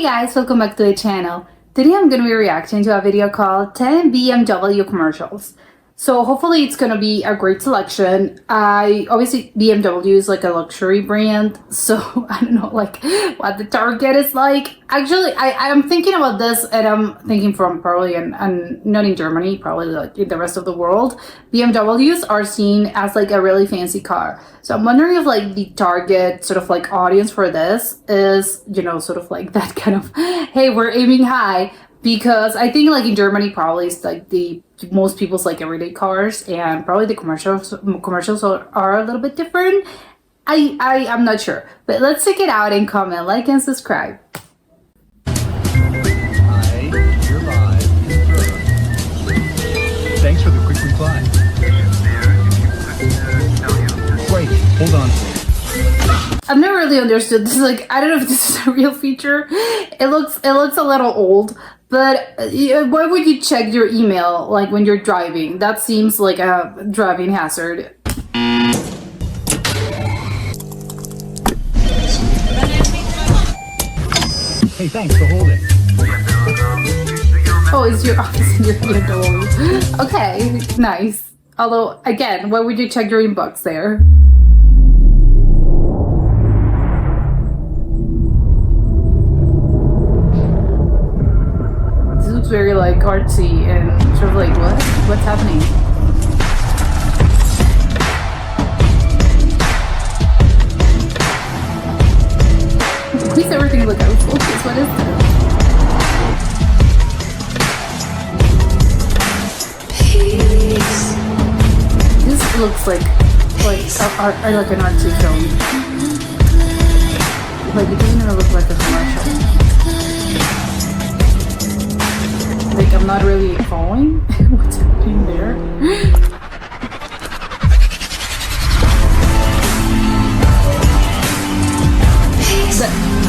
Hey guys, welcome back to the channel. Today I'm going to be reacting to a video called 10 BMW commercials. So hopefully it's going to be a great selection. Obviously BMW is like a luxury brand, so I don't know like what the target is like. Actually, I'm thinking about this and I'm thinking from probably and not in Germany, probably like in the rest of the world. BMWs are seen as like a really fancy car. So I'm wondering if like the target sort of like audience for this is, you know, sort of like that kind of, hey, we're aiming high. Because I think like in Germany probably it's like the most people's like everyday cars, and probably the commercials are a little bit different. I'm not sure, but let's check it out and comment, like, and subscribe. Hi, you're live. Thanks for the quick reply. Wait, hold on. I've never really understood this. Like, I don't know if this is a real feature. It looks a little old. But why would you check your email like when you're driving? That seems like a driving hazard. Hey, thanks for holding. Oh, it's your office in your BMW. Okay, nice. Although, again, why would you check your inbox there? Very like artsy and sort of like what's happening? Why does everything look out of focus? What is this? This looks like an artsy film. Like it doesn't even look like a commercial. Like, I'm not really following what's happening there.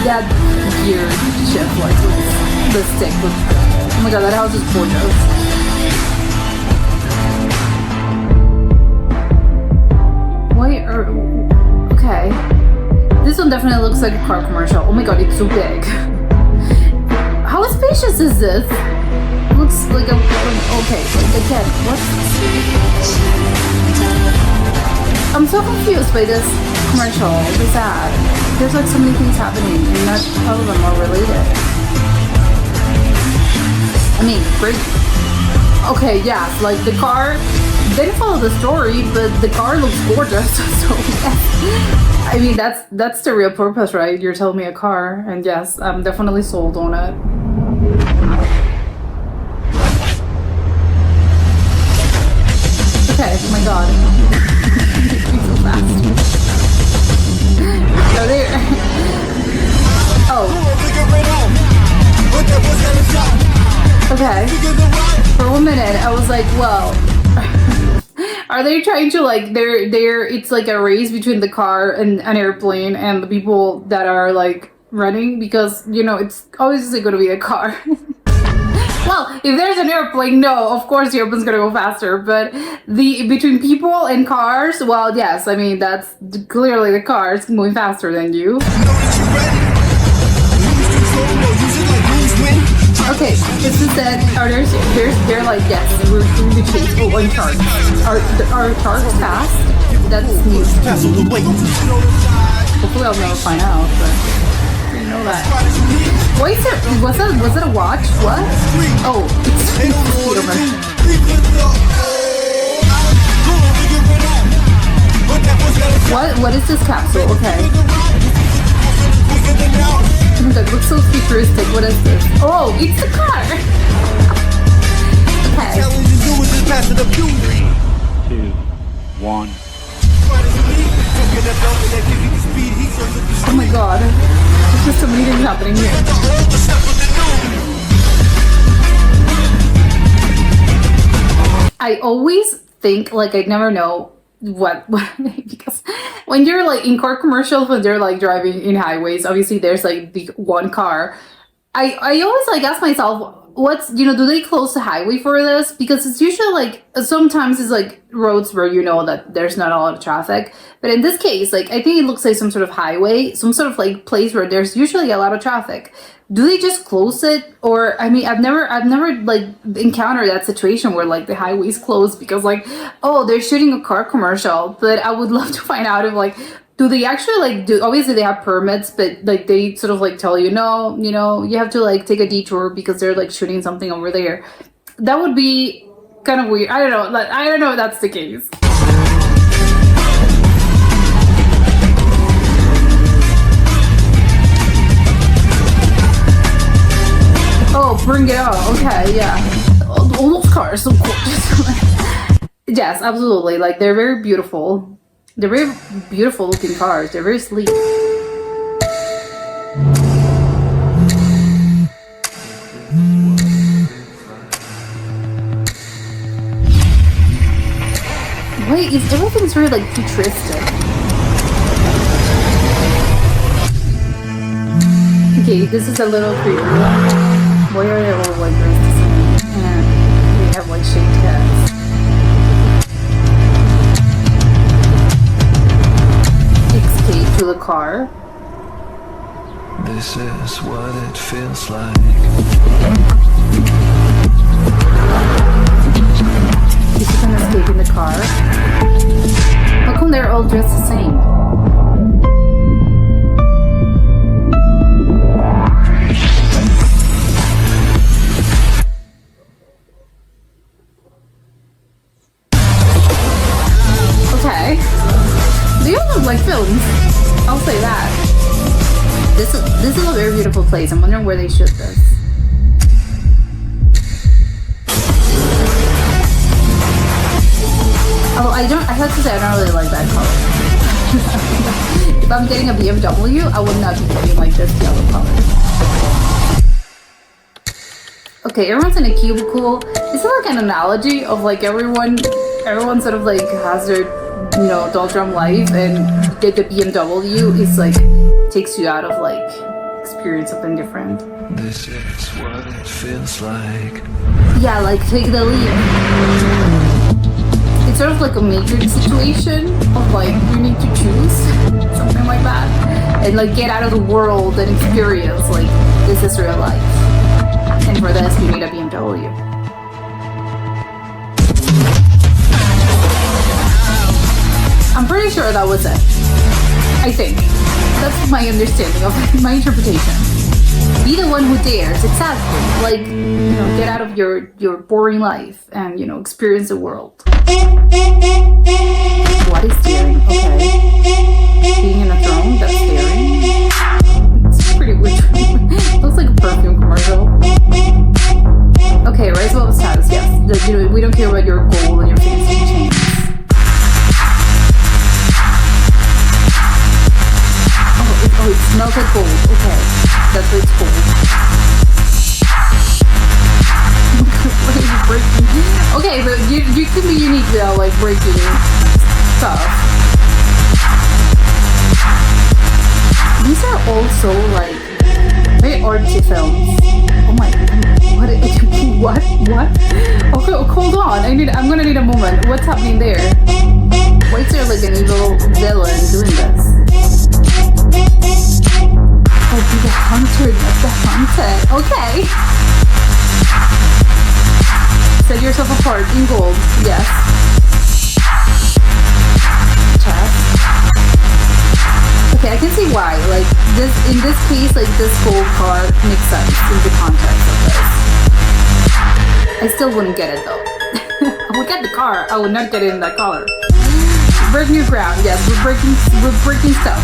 That gear shift, like, the stick looks good. Oh my god, that house is gorgeous. Okay. This one definitely looks like a car commercial. Oh my god, it's so big. How spacious is this? Looks like a okay, like again, what? I'm so confused by this commercial. What's that? There's like so many things happening and not all of them are related. I mean, great. Okay, yeah, like the car, they didn't follow the story, but the car looks gorgeous, so yeah. I mean, that's the real purpose, right? You're telling me a car, and yes, I'm definitely sold on it. Okay, oh my god. So fast. Go there. Oh. Okay. For a minute, I was like, well, are they trying to like, it's like a race between the car and an airplane and the people that are like running? Because, you know, it's obviously going to be a car. Well, if there's an airplane, no, of course the airplane's gonna go faster, but between people and cars, well, yes, I mean, that's clearly the car is moving faster than you. Okay, this is that, they're like, yes, we're doing the chase on sharks. Are sharks fast? That's news to me. Hopefully I'll never find out, but I didn't know that. Wait, was it a watch? What? Oh, it's What is this capsule? Okay. That looks so futuristic. What is this? Oh, it's the car! Okay. 3, 2, 1. Oh my god. There's just so many things happening here. I always think, like, I never know what because when you're like in car commercials, when they're like driving in highways, obviously there's like the one car, I always like ask myself, what's, do they close the highway for this? Because it's usually like, sometimes it's like roads where you know that there's not a lot of traffic, but in this case, like, I think it looks like some sort of highway, some sort of like place where there's usually a lot of traffic. Do they just close it? Or, I mean, I've never like encountered that situation where like the highway's closed because like, oh, they're shooting a car commercial. But I would love to find out if like, do they actually like do, obviously they have permits, but like they sort of like tell you, no, you have to like take a detour because they're like shooting something over there. That would be kind of weird. I don't know. Like, I don't know if that's the case. Oh, bring it on. Okay, yeah. All those cars, of course. Yes, absolutely. Like, they're very beautiful. They're very beautiful looking cars. They're very sleek. Wait, everything's very like futuristic. Okay, this is a little creepy. Why are they all like dressed the same? And they have like shaved heads. Escape to the car. This is what it feels like. Is she gonna escape in the car? How come they're all dressed the same? Okay. They all look like films. I'll say that. This is a very beautiful place. I'm wondering where they shoot this. Oh, I have to say, I don't really like that color. If I'm getting a BMW, I would not be getting like this yellow color. Okay, everyone's in a cubicle. Is it like an analogy of like everyone sort of like has their, doldrum life, and the BMW is like, takes you out of like, experience something different. This is what it feels like. Yeah, like take the leap. It's sort of like a matrix situation of like you need to choose something like that and like get out of the world and experience like this is real life, and for this you need a BMW. I'm pretty sure that was it. I think that's my understanding of it, my interpretation. Be the one who dares, exactly. Like, get out of your boring life and, experience the world. What is daring? Okay. Being in a throne, that's daring. It's pretty weird. Looks like a perfume commercial. Okay, rise above status, yes. We don't care about your goal and your fancy chains. Oh, it smells like gold. Okay. That's what it's called. What are you breaking? Okay, but you can be unique though, like breaking stuff. These are also like very artsy films. Oh my god. What? Okay, hold on. I'm gonna need a moment. What's happening there? Why is there like an evil villain doing this? Oh, be the hunter, not the hunted. Okay. Set yourself apart in gold. Yes. Chest. Okay, I can see why. Like this, in this case, like this gold car makes sense in the context of this. I still wouldn't get it though. I would get the car. I would not get it in that color. Break new ground. Yes, we're breaking stuff.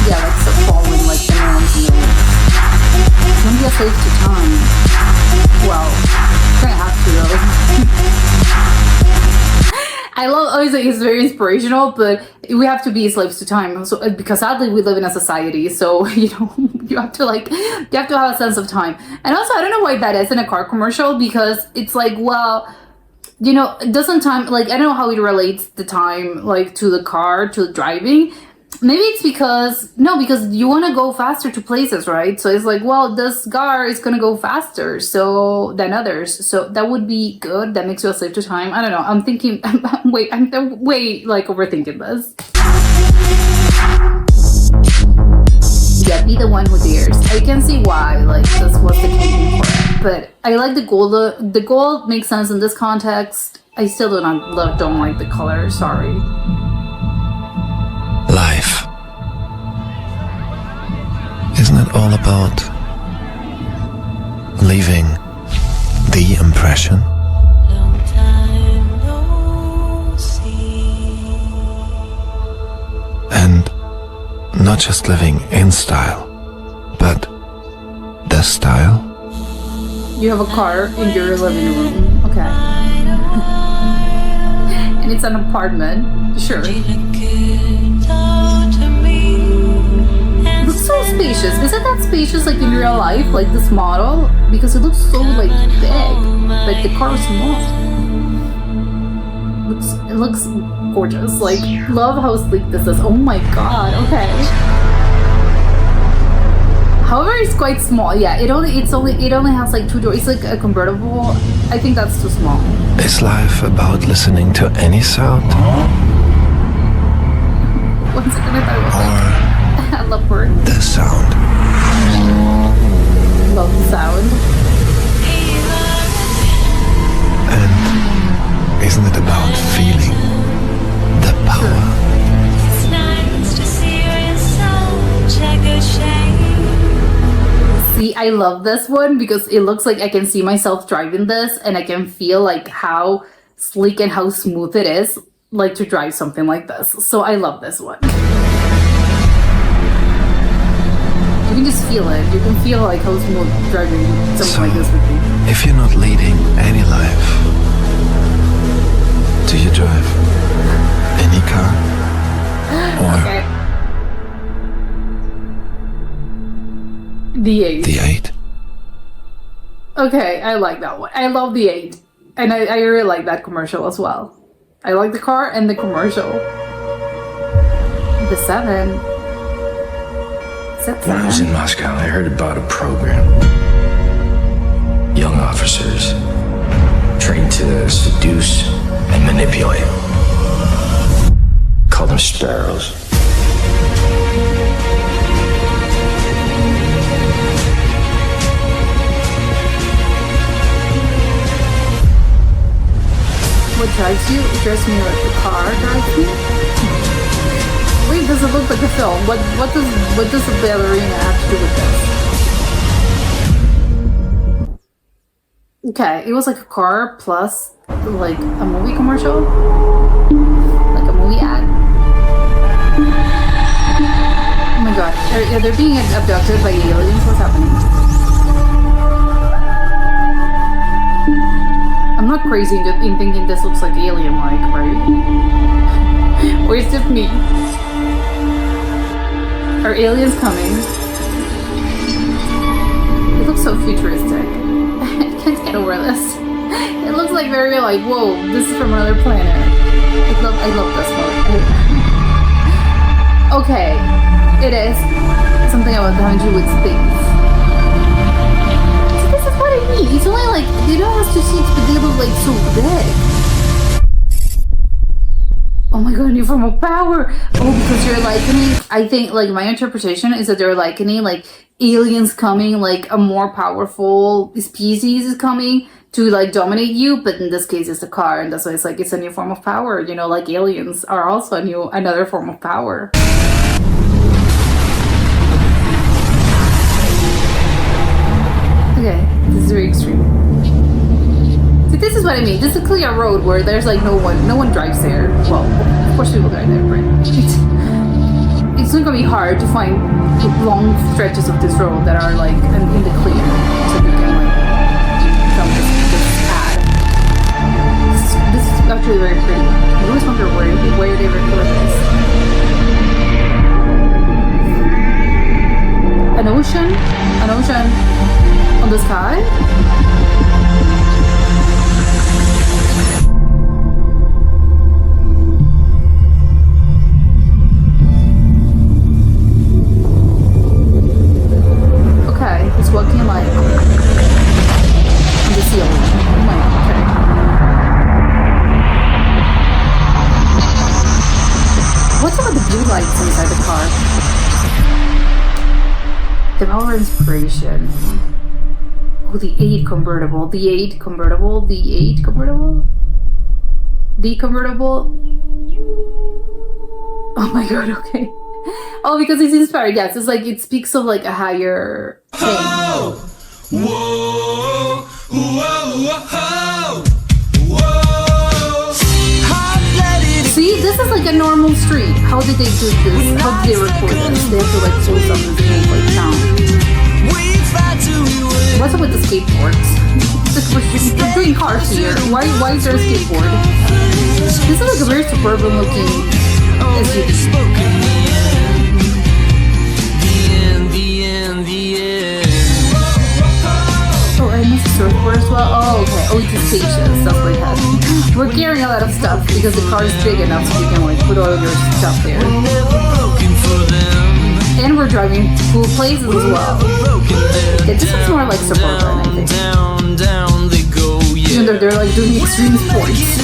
Yeah, like stuff falling like the norms and the rules. Don't be a slave to time. Well, kind of have to though. I love, obviously it's very inspirational, but we have to be slaves to time. So, because sadly we live in a society, so you have to have a sense of time. And also, I don't know why that is in a car commercial, because it's like, well, doesn't time, like, I don't know how it relates the time, like, to the car, to the driving. Maybe it's because you want to go faster to places, right? So it's like, well, this car is gonna go faster than others, so that would be good. That makes you save the time. I don't know. I'm thinking, I'm way like overthinking this. Yeah, be the one who dares. I can see why, like, this was the campaign for it. But I like the gold. The gold makes sense in this context. I still don't like the color. Sorry. Life. Isn't it all about leaving the impression? Long time no see. And not just living in style, but the style? You have a car in your living room. Okay. And it's an apartment. Sure. It looks so spacious. Isn't that spacious like in real life? Like this model? Because it looks so like big. But the car is small. It looks gorgeous. Like, love how sleek this is. Oh my god. Okay. However, it's quite small. Yeah, it only has like 2 doors. It's like a convertible. I think that's too small. Is life about listening to any sound? One second, I thought it was Or like I love word. the sound? Love the sound. And isn't it about feeling the power? It's nice to see you in such a good shape. See, I love this one because it looks like I can see myself driving this and I can feel like how sleek and how smooth it is, like to drive something like this. So I love this one. You can just feel it. You can feel like how smooth driving something like this would be. If you're not leading any life, do you drive any car? Or Okay. The 8. the 8? Okay, I like that one. I love the 8. And I really like that commercial as well. I like the car and the commercial. The 7. Is that When I was 7? in Moscow, I heard about a program. Young officers trained to seduce and manipulate. Called them sparrows. What drives you? It drives me like the car drives me. Wait, does it look like a film? What does the ballerina have to do with this? Okay, it was like a car plus like a movie commercial, like a movie ad. Oh my god, are they being abducted by aliens? What's happening? I'm not crazy in thinking this looks like alien-like, right? Or is it just me? Are aliens coming? It looks so futuristic. I can't get over this. It looks like very like, whoa, this is from another planet. I love this one. Okay, it is something about having to do with space. So this is what I mean. It's only like, they don't have 2 seats, but they look like so big. Oh my god, new form of power! Oh, because you're likening, I think, like, my interpretation is that they're likening, like, aliens coming, like, a more powerful species is coming to, like, dominate you, but in this case, it's a car, and that's why it's like, it's a new form of power, you know, like, aliens are also another form of power. Okay, this is very extreme. See, this is what I mean. This is a clear road where there's like no one drives there. Well, of course people drive there, but it's not gonna be hard to find long stretches of this road that are like in the clear, so we can like film this ad. This is actually very pretty. I always wonder where they record this. An ocean on the sky. for inspiration. Oh, the 8 convertible. The 8 convertible. The 8 convertible. The convertible. Oh my god, okay. Oh, because it's inspired. Yes, it's like it speaks of like a higher thing. Whoa, whoa, whoa, See, this is like a normal street. How did they do this? How did they record this? They have to like pull some of this whole like town. What's up with the skateboards? We're doing cars here. Why is there a skateboard? This is like a very suburban looking SUV. Oh, and it's a surfboard as well. Oh, okay. Oh, it's a station. That's what it has. We're carrying a lot of stuff because the car is big enough so you can like put all your stuff there. And we're driving cool places as well. Yeah, this is more like suburban, I think. Even though they're like doing extreme sports.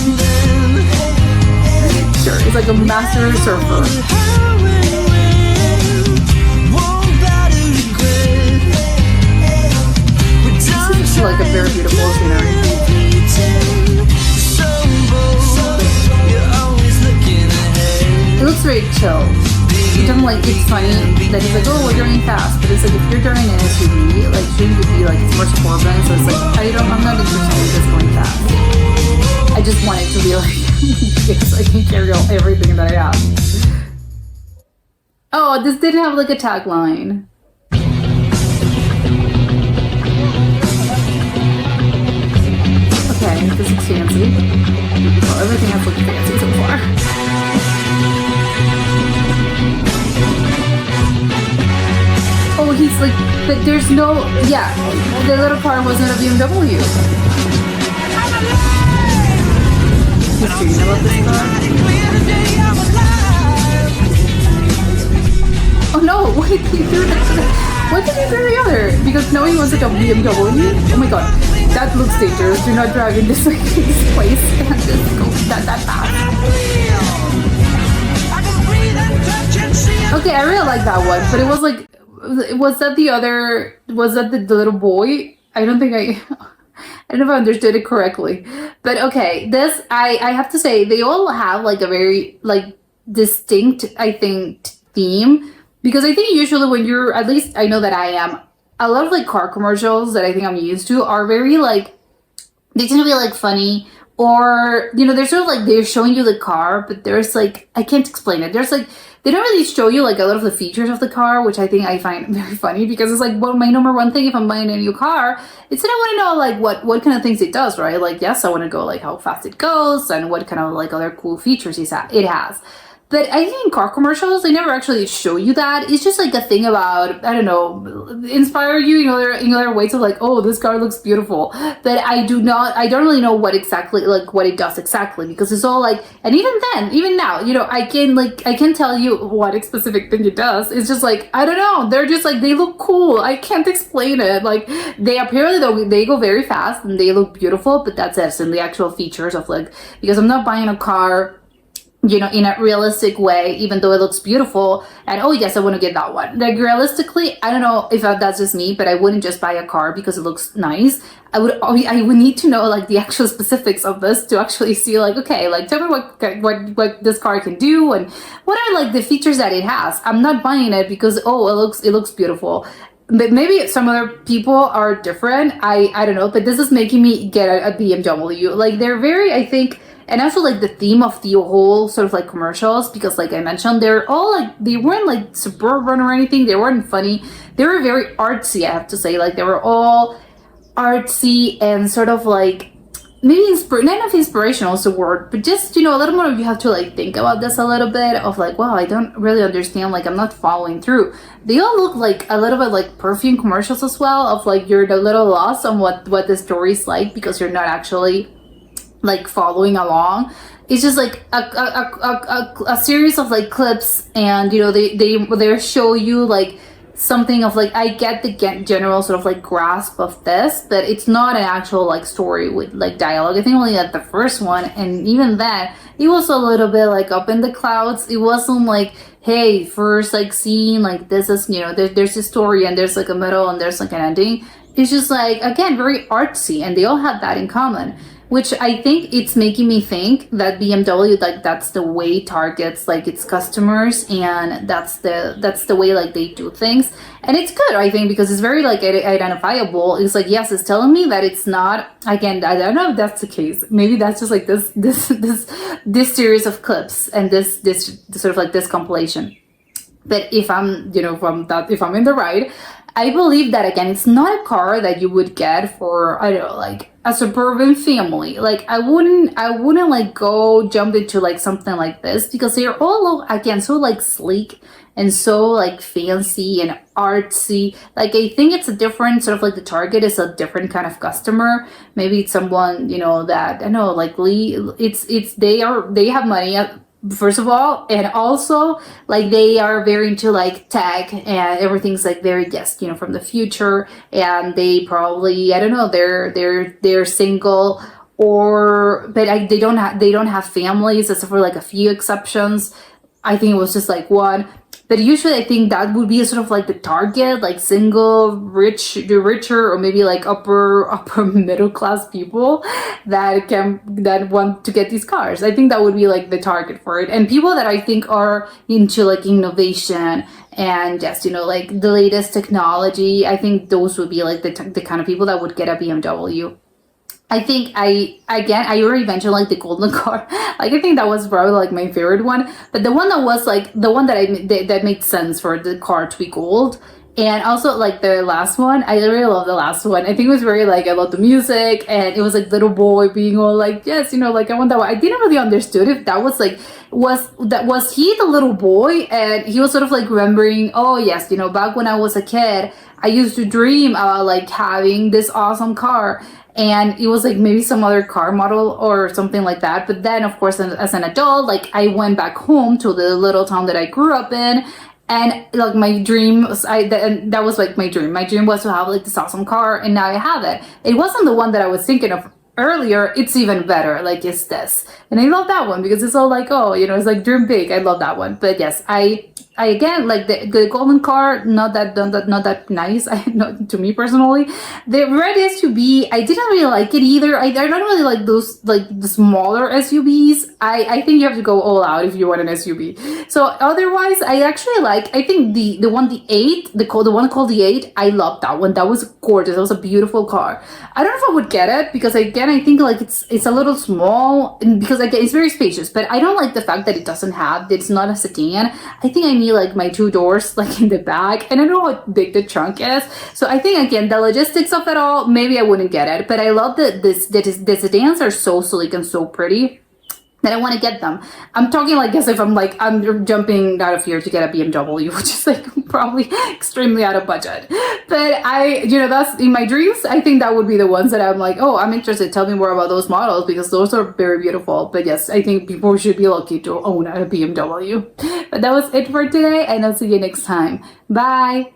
Sure, it's like a master surfer. This is like a very beautiful scenery. It looks very chill. I'm like, it's funny that he's like, oh, we're driving fast, but it's like if you're driving an SUV, like shouldn't it be like it's more suburban? So it's like I'm not interested in just going fast. I just want it to be like yes, I can carry all everything that I have. Oh, this didn't have like a tagline. Okay, this looks fancy. Well, everything has looked fancy so far. Oh, he's like, but there's no, yeah, the little car wasn't a BMW. He's dreaming about this car. Oh no, wait, he threw that. Why did he throw the other? Because no, he was like a BMW. Oh my god, that looks dangerous. Do not drive in this, like, this place and just go that fast. Okay, I really like that one, but it was like, was that the little boy? I don't know if I understood it correctly. But okay, this, I have to say, they all have like a very like distinct, I think, theme. Because I think usually when you're, at least I know that I am, a lot of like car commercials that I think I'm used to are very like, they tend to be like funny, or, you know, they're sort of like, they're showing you the car, but there's like, I can't explain it. There's like, they don't really show you like a lot of the features of the car, which I think I find very funny, because it's like, well, my number one thing if I'm buying a new car, it's that I want to know like what kind of things it does, right? Like, yes, I want to go like how fast it goes and what kind of like other cool features it has. But I think in car commercials, they never actually show you that. It's just like a thing about, I don't know, inspire you in other ways of like, oh, this car looks beautiful. But I don't really know what exactly, like what it does exactly, because it's all like, and even now, you know, I can tell you what specific thing it does. It's just like, I don't know. They're just like, they look cool. I can't explain it. Like, they apparently, though, they go very fast and they look beautiful, but that's it. And the actual features of like, because I'm not buying a car, you know, in a realistic way, even though it looks beautiful, and oh yes, I want to get that one. Like, realistically, I don't know if that's just me, but I wouldn't just buy a car because it looks nice. I would need to know like the actual specifics of this to actually see like, okay, like tell me what this car can do and what are like the features that it has. I'm not buying it because, oh, it looks beautiful. But maybe some other people are different. I don't know, but this is making me get a BMW. Like, they're very, I think. And also like the theme of the whole sort of like commercials, because like I mentioned, they're all like, they weren't like suburban or anything. They weren't funny. They were very artsy, I have to say. Like, they were all artsy and sort of like, maybe not of inspirational is the word, but just, you know, a little more, you have to like think about this a little bit of like, wow, I don't really understand. Like, I'm not following through. They all look like a little bit like perfume commercials as well, of like, you're a little lost on what the story's like because you're not actually like following along. It's just like a series of like clips, and you know, they show you like something of like, I get the general sort of like grasp of this, but it's not an actual like story with like dialogue. I think only at the first one, and even then it was a little bit like up in the clouds. It wasn't like, hey, first like scene, like this is, you know, there's a story and there's like a middle and there's like an ending. It's just like, again, very artsy, and they all have that in common, which I think it's making me think that BMW, like, that's the way it targets like its customers, and that's the way like they do things. And it's good, I think, because it's very like identifiable. It's like, yes, it's telling me that it's not, again, I don't know if that's the case. Maybe that's just like this series of clips and this sort of like this compilation. But if I'm, you know, if I'm in the right, I believe that, again, it's not a car that you would get for, I don't know, like a suburban family. Like, I wouldn't like go jump into like something like this, because they're all, again, so like sleek and so like fancy and artsy. Like, I think it's a different sort of like, the target is a different kind of customer. Maybe it's someone, you know, that, I know, like they have money, first of all, and also like they are very into like tech, and everything's like very, yes, you know, from the future. And they probably, I don't know, they're single, or but they don't have families, except for like a few exceptions. I think it was just like one. But usually I think that would be sort of like the target, like single, richer, or maybe like upper middle class people that want to get these cars. I think that would be like the target for it. And people that I think are into like innovation and just, you know, like the latest technology. I think those would be like the kind of people that would get a BMW. I think I already mentioned like the golden car. Like, I think that was probably like my favorite one. But the one that was like the one that made sense for the car to be gold. And also like the last one, I really love the last one. I think it was very like, I love the music, and it was like little boy being all like, yes, you know, like I want that one. I didn't really understood if that was like, was he the little boy, and he was sort of like remembering, oh yes, you know, back when I was a kid, I used to dream about like having this awesome car. And it was like maybe some other car model or something like that. But then, of course, as an adult, like I went back home to the little town that I grew up in, and like my dream was, that was like my dream. My dream was to have like this awesome car, and now I have it. It wasn't the one that I was thinking of earlier. It's even better. Like, it's this, and I love that one because it's all like, oh, you know, it's like dream big. I love that one. But yes, I again, like the golden car, not that nice. Not to me personally. The red SUV, I didn't really like it either. I don't really like those, like the smaller SUVs. I think you have to go all out if you want an SUV. So otherwise, I actually like, I think the one called the 8. I love that one. That was gorgeous. That was a beautiful car. I don't know if I would get it, because again, I think like it's a little small, and because again, it's very spacious. But I don't like the fact that it's not a sedan. I think I need like my 2 doors like in the back, and I don't know how big the trunk is. So I think, again, the logistics of it all, maybe I wouldn't get it. But I love that the sedans are so sleek and so pretty that I want to get them. I'm talking like as if I'm jumping out of here to get a BMW, which is like probably extremely out of budget. But that's in my dreams. I think that would be the ones that I'm like, oh, I'm interested. Tell me more about those models, because those are very beautiful. But yes, I think people should be lucky to own a BMW. But that was it for today, and I'll see you next time. Bye.